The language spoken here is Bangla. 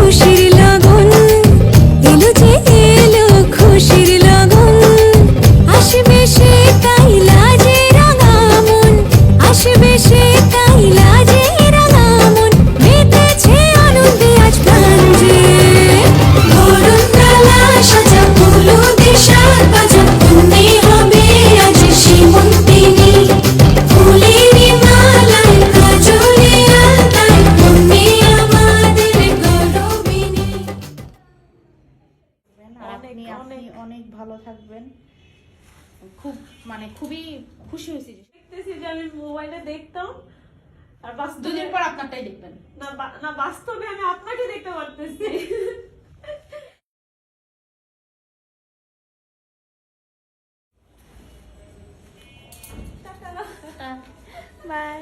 খুশির লগন এলো যে এলো খুশির লগন আসবে সে তাই লাজে রাঙা মন আসবে সে তাই লাজে রাঙা মন মেতেছে আনন্দে আজ প্রাণ যে বরণ ডালা সাজা হলুদে সাত বাজা তুমি হবে আজ সীমন্তিনী ফুলের মালায় কাজলে আলতায় তুমি আমাদের গৌরবিনী। আপনি আপনি অনেক ভালো থাকবেন। খুব মানে খুবই খুশি হয়েছি দেখতেছি যে আমি মোবাইলে দেখতাম আর বাস্তবে দুদিন পর আপনারটাই দেখবেন। না বাস্তবে আমি আপনাকে দেখতে পারতেছি। বাই।